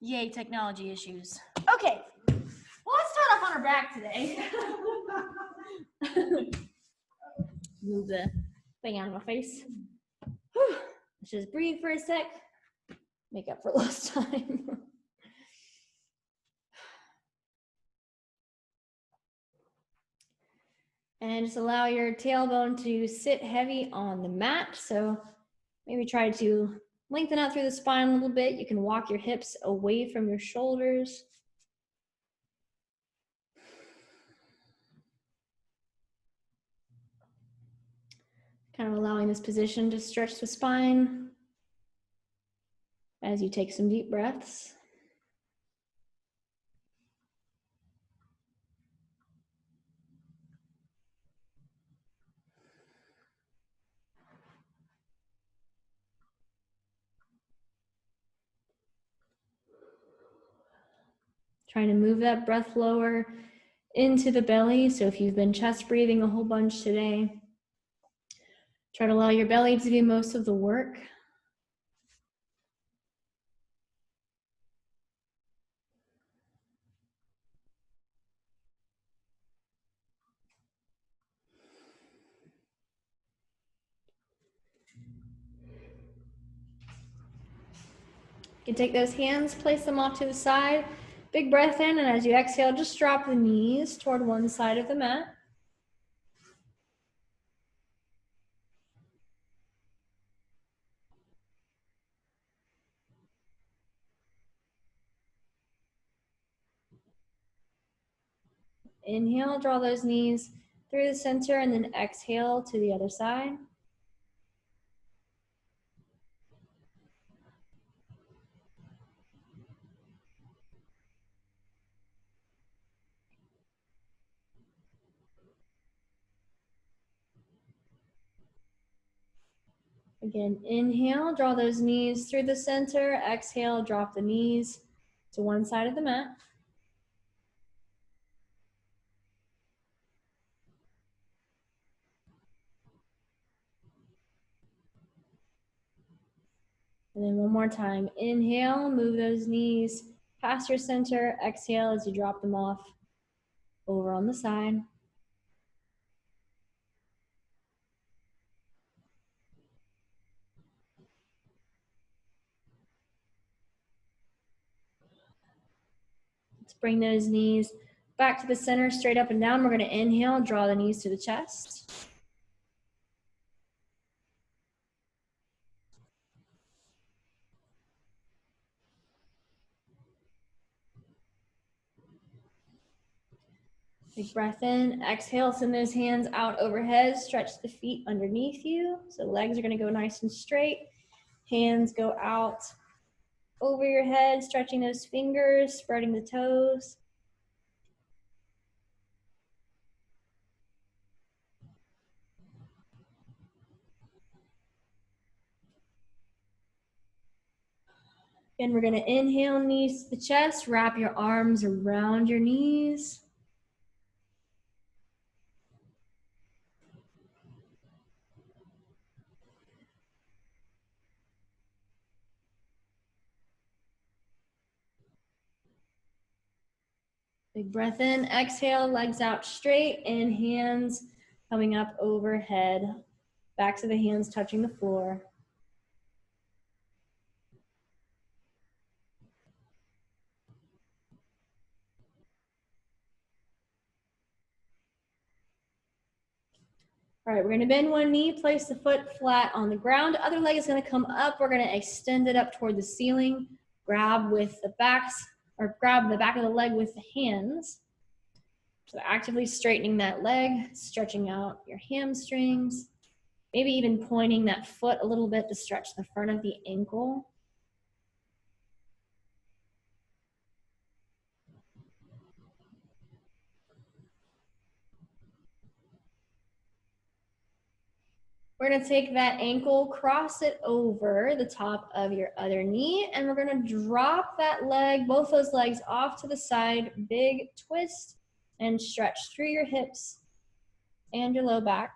Yay, technology issues. Okay, well, let's start off on our back today. Move the thing out of my face. Whew. Let's just breathe for a sec. Make up for lost time. And just allow your tailbone to sit heavy on the mat. So maybe try to lengthen out through the spine a little bit. You can walk your hips away from your shoulders. Kind of allowing this position to stretch the spine as you take some deep breaths. Trying to move that breath lower into the belly. So if you've been chest breathing a whole bunch today, try to allow your belly to do most of the work. You can take those hands, place them off to the side. Big breath in, and as you exhale, just drop the knees toward one side of the mat. Inhale, draw those knees through the center, and then exhale to the other side. Again, inhale, draw those knees through the center. Exhale, drop the knees to one side of the mat. And then one more time, inhale, move those knees past your center. Exhale as you drop them off over on the side. Let's bring those knees back to the center, straight up and down. We're going to inhale, draw the knees to the chest. Big breath in, exhale, send those hands out overhead, stretch the feet underneath you. So legs are going to go nice and straight. Hands go out over your head, stretching those fingers, spreading the toes. Again, we're going to inhale, knees to the chest, wrap your arms around your knees. Big breath in, exhale, legs out straight, and hands coming up overhead. Backs of the hands touching the floor. All right, we're gonna bend one knee, place the foot flat on the ground. Other leg is gonna come up. We're gonna extend it up toward the ceiling. Grab with the backs, or grab the back of the leg with the hands. So actively straightening that leg, stretching out your hamstrings, maybe even pointing that foot a little bit to stretch the front of the ankle. We're gonna take that ankle, cross it over the top of your other knee, and we're gonna drop that leg, both those legs off to the side, big twist, and stretch through your hips and your low back.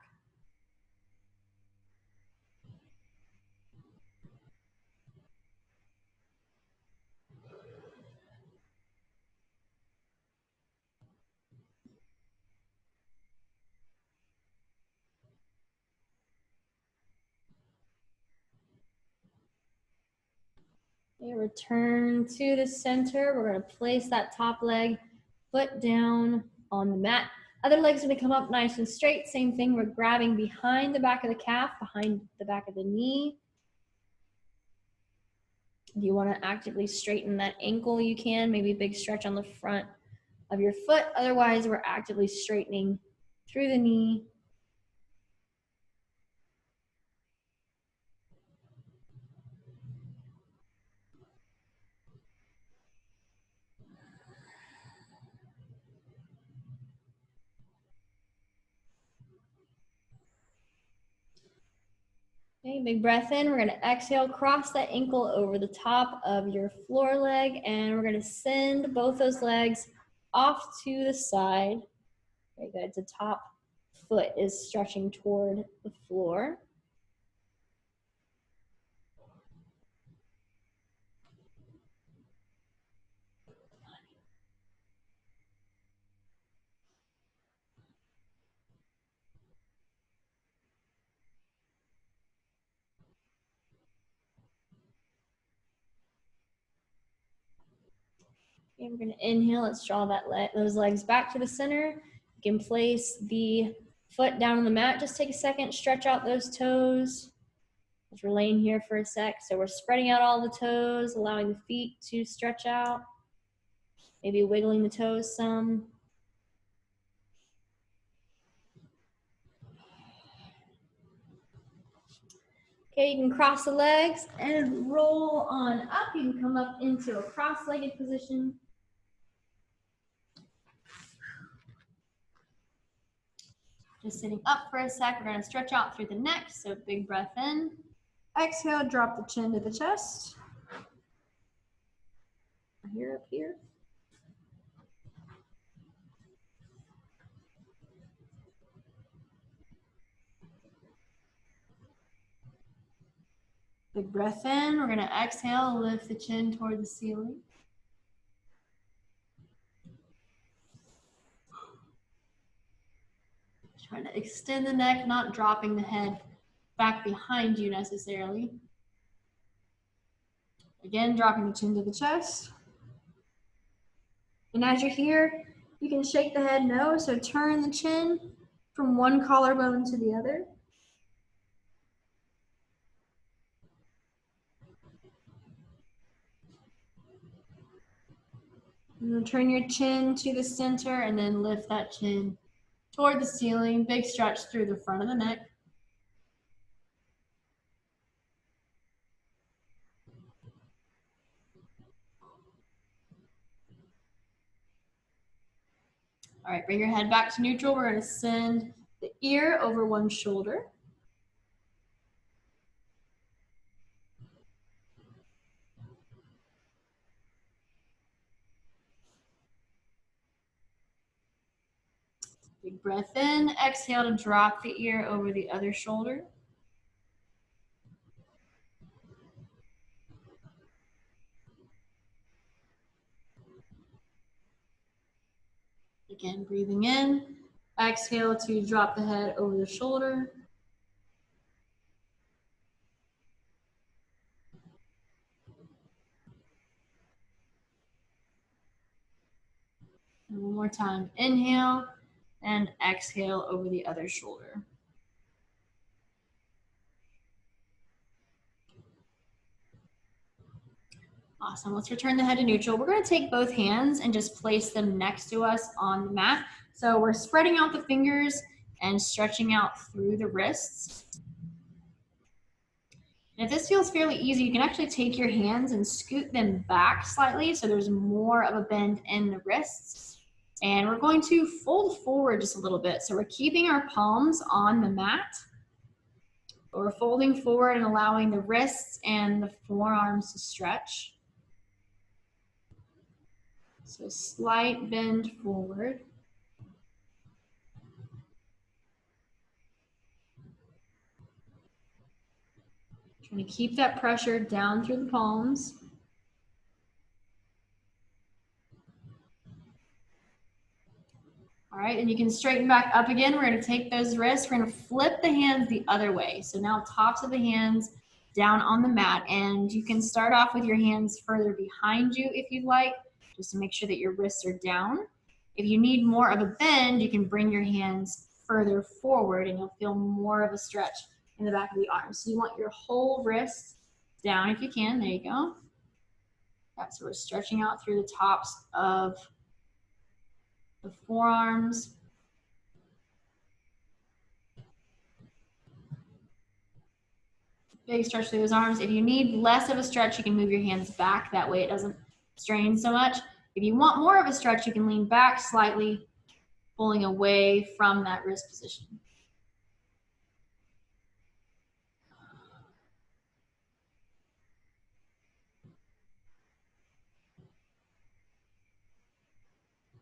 Okay, return to the center. We're going to place that top leg, foot down on the mat. Other leg's going to come up nice and straight. Same thing, we're grabbing behind the back of the calf, behind the back of the knee. If you want to actively straighten that ankle, you can. Maybe a big stretch on the front of your foot. Otherwise, we're actively straightening through the knee. Okay, big breath in. We're going to exhale, cross that ankle over the top of your floor leg, and we're going to send both those legs off to the side. Okay, good. The top foot is stretching toward the floor. Okay, we're going to inhale. Let's draw those legs back to the center. You can place the foot down on the mat. Just take a second, stretch out those toes. As we're laying here for a sec. So we're spreading out all the toes, allowing the feet to stretch out. Maybe wiggling the toes some. Okay, you can cross the legs and roll on up. You can come up into a cross-legged position. Just sitting up for a sec. We're going to stretch out through the neck. So big breath in. Exhale, drop the chin to the chest. Here, up here. Big breath in. We're going to exhale, lift the chin toward the ceiling. Trying to extend the neck, not dropping the head back behind you necessarily. Again, dropping the chin to the chest. And as you're here, you can shake the head no, so turn the chin from one collarbone to the other. And turn your chin to the center and then lift that chin toward the ceiling. Big stretch through the front of the neck. All right, bring your head back to neutral. We're going to send the ear over one shoulder. Big breath in. Exhale to drop the ear over the other shoulder. Again, breathing in. Exhale to drop the head over the shoulder. And one more time. Inhale and exhale over the other shoulder. Awesome. Let's return the head to neutral. We're going to take both hands and just place them next to us on the mat. So we're spreading out the fingers and stretching out through the wrists. And if this feels fairly easy, you can actually take your hands and scoot them back slightly so there's more of a bend in the wrists. And we're going to fold forward just a little bit. So we're keeping our palms on the mat. But we're folding forward and allowing the wrists and the forearms to stretch. So slight bend forward. Trying to keep that pressure down through the palms. All right, and you can straighten back up again. We're going to take those wrists. We're going to flip the hands the other way. So now tops of the hands down on the mat. And you can start off with your hands further behind you if you'd like, just to make sure that your wrists are down. If you need more of a bend, you can bring your hands further forward and you'll feel more of a stretch in the back of the arms. So you want your whole wrist down if you can. There you go. So we're stretching out through the tops of the forearms. Big stretch through those arms. If you need less of a stretch, you can move your hands back. That way it doesn't strain so much. If you want more of a stretch, you can lean back slightly, pulling away from that wrist position.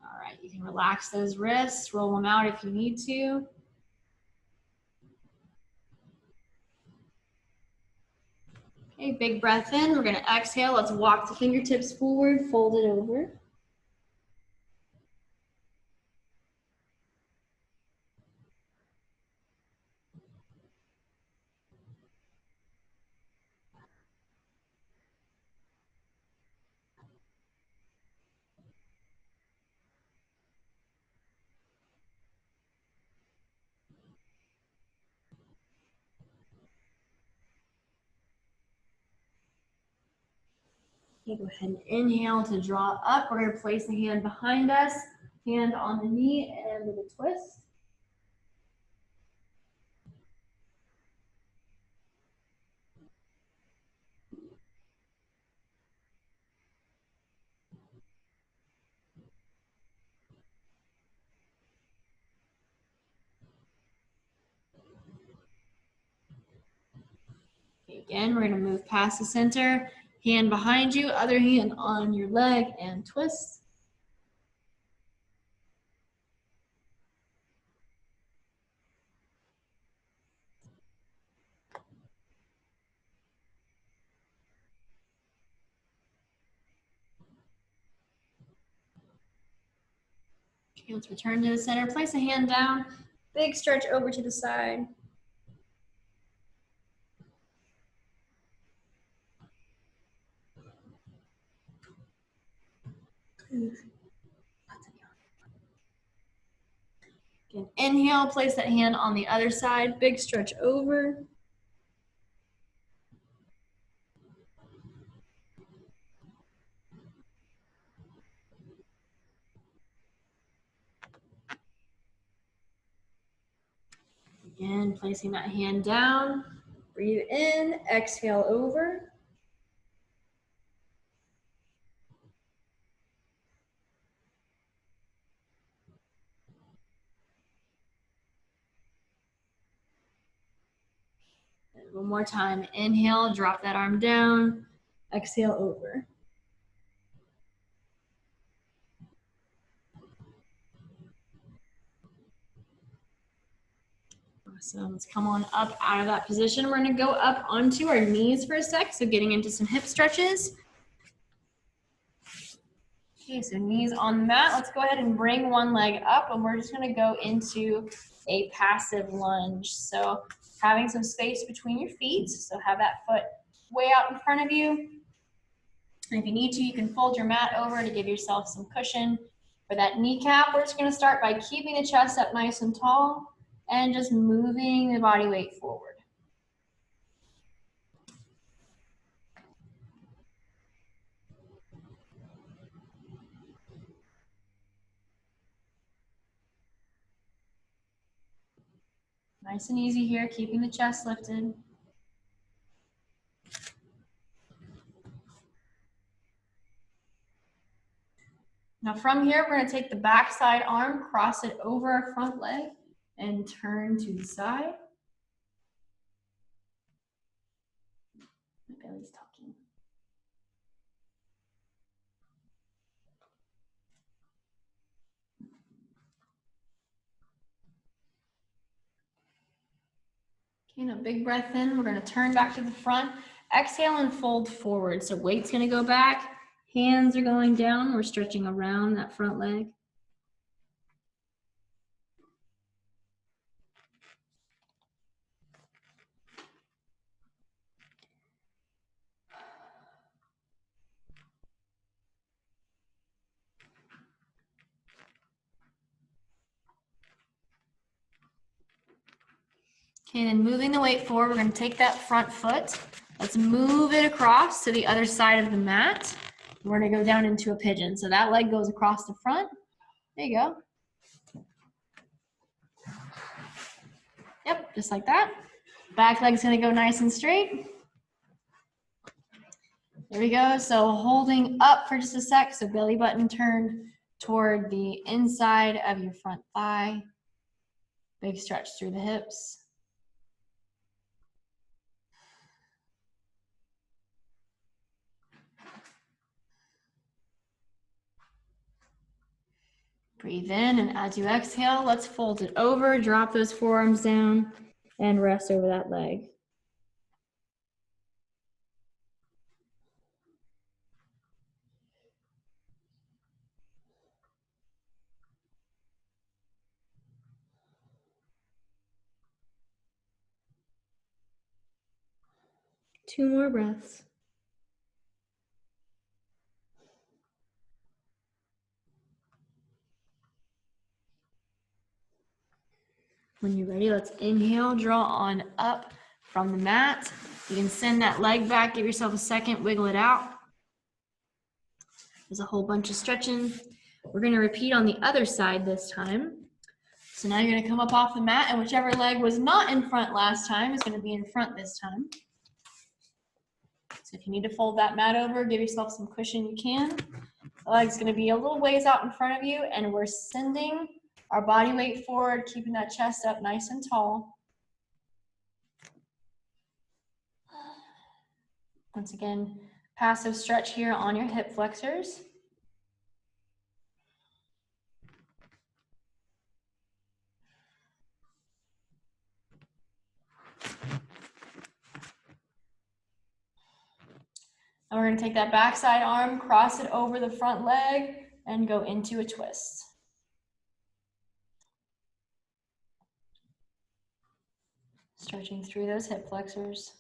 All right, you can relax those wrists, roll them out if you need to. Okay, big breath in. We're going to exhale. Let's walk the fingertips forward, fold it over. Okay, go ahead and inhale to draw up. We're going to place the hand behind us, hand on the knee, and with a twist. Okay, again, we're going to move past the center, hand behind you, other hand on your leg, and twist. Okay, let's return to the center. Place a hand down. Big stretch over to the side. Again, inhale, place that hand on the other side. Big stretch over. Again, placing that hand down. Breathe in, exhale over. And one more time. Inhale, drop that arm down. Exhale over. Awesome. Let's come on up out of that position. We're going to go up onto our knees for a sec. So getting into some hip stretches. Okay, so knees on the mat. Let's go ahead and bring one leg up, and we're just going to go into a passive lunge. So having some space between your feet. So have that foot way out in front of you. And if you need to, you can fold your mat over to give yourself some cushion. For that kneecap, we're just going to start by keeping the chest up nice and tall and just moving the body weight forward. Nice and easy here, keeping the chest lifted. Now from here, we're going to take the back side arm, cross it over our front leg, and turn to the side. My belly's talking. Okay, now big breath in. We're going to turn back to the front. Exhale and fold forward. So weight's going to go back. Hands are going down. We're stretching around that front leg. Okay, then moving the weight forward, we're gonna take that front foot. Let's move it across to the other side of the mat. We're gonna go down into a pigeon. So that leg goes across the front. There you go. Yep, just like that. Back leg's gonna go nice and straight. There we go. So holding up for just a sec. So belly button turned toward the inside of your front thigh. Big stretch through the hips. Breathe in, and as you exhale, let's fold it over, drop those forearms down, and rest over that leg. Two more breaths. When you're ready, let's inhale, draw on up from the mat. You can send that leg back, give yourself a second, wiggle it out. There's a whole bunch of stretching. We're gonna repeat on the other side this time. So now you're gonna come up off the mat, and whichever leg was not in front last time is gonna be in front this time. So if you need to fold that mat over, give yourself some cushion, you can. The leg's gonna be a little ways out in front of you, and we're sending our body weight forward, keeping that chest up nice and tall. Once again, passive stretch here on your hip flexors. And we're gonna take that backside arm, cross it over the front leg, and go into a twist. Stretching through those hip flexors.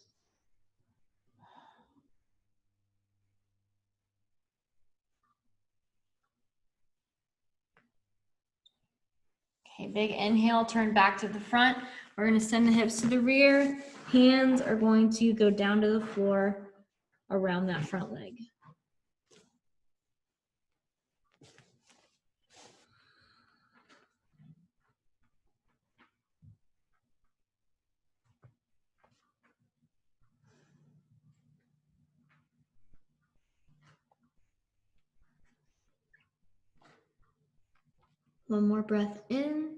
Okay, big inhale, turn back to the front. We're gonna send the hips to the rear. Hands are going to go down to the floor around that front leg. One more breath in.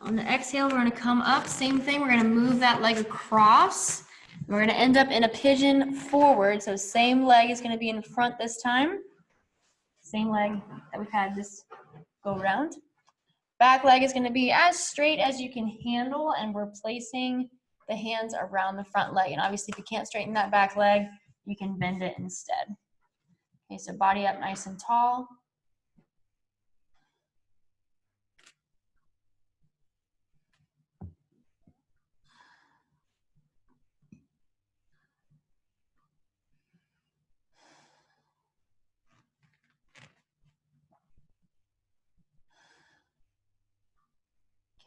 On the exhale, we're gonna come up, same thing, we're gonna move that leg across. We're gonna end up in a pigeon forward, so same leg is gonna be in front this time. Same leg that we've had this go around. Back leg is gonna be as straight as you can handle, and we're placing the hands around the front leg. And obviously, if you can't straighten that back leg, you can bend it instead. Okay, so body up nice and tall.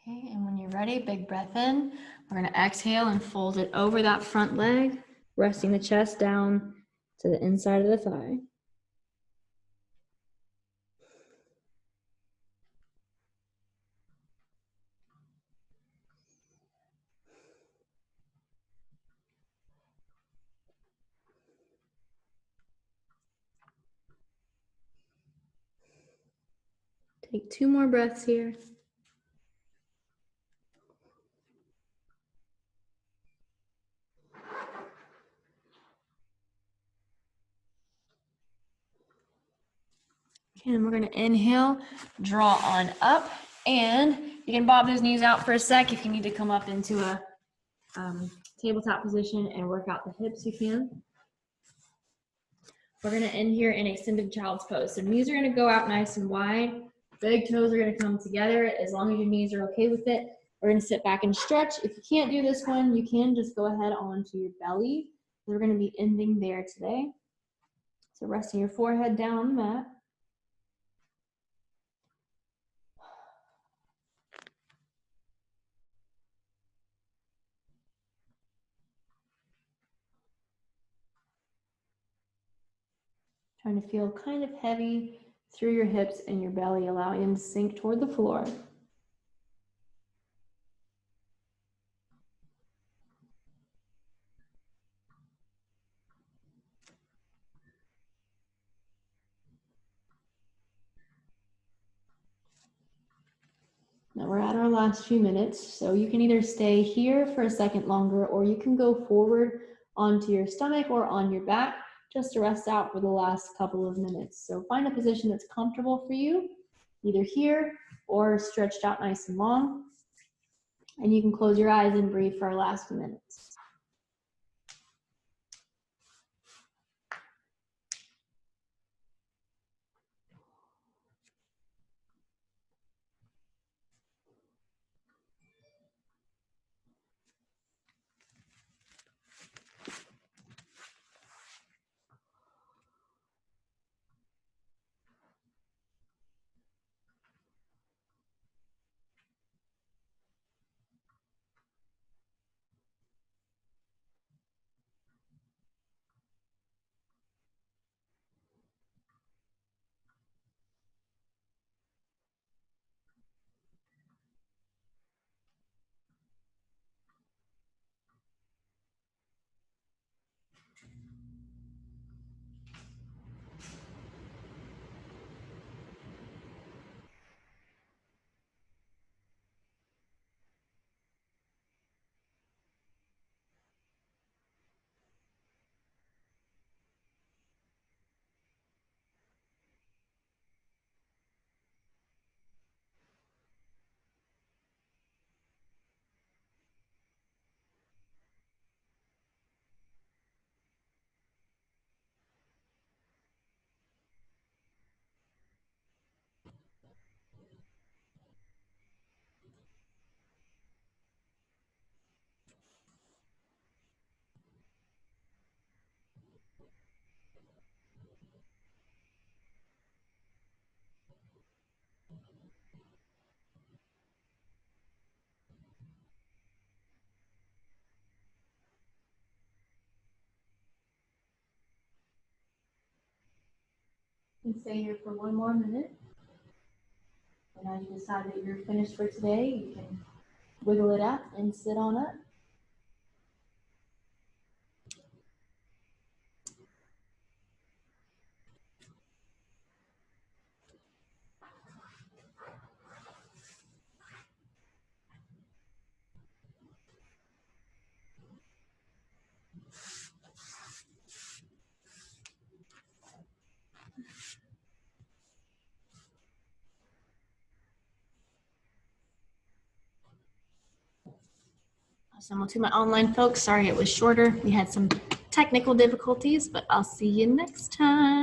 Okay, and when you're ready, big breath in. We're gonna exhale and fold it over that front leg, resting the chest down to the inside of the thigh. Take two more breaths here. Okay, and we're gonna inhale, draw on up, and you can bob those knees out for a sec. If you need to come up into a tabletop position and work out the hips, you can. We're gonna end here in extended child's pose. So knees are gonna go out nice and wide. Big toes are gonna come together as long as your knees are okay with it. We're gonna sit back and stretch. If you can't do this one, you can just go ahead onto your belly. We're gonna be ending there today. So resting your forehead down on the mat. Trying to feel kind of heavy through your hips and your belly, allowing them to sink toward the floor. Now we're at our last few minutes, so you can either stay here for a second longer or you can go forward onto your stomach or on your back just to rest out for the last couple of minutes. So find a position that's comfortable for you, either here or stretched out nice and long. And you can close your eyes and breathe for our last few minutes. You can stay here for one more minute. And as you decide that you're finished for today, you can wiggle it out and sit on up. Awesome. Well, to my online folks, sorry it was shorter. We had some technical difficulties, but I'll see you next time.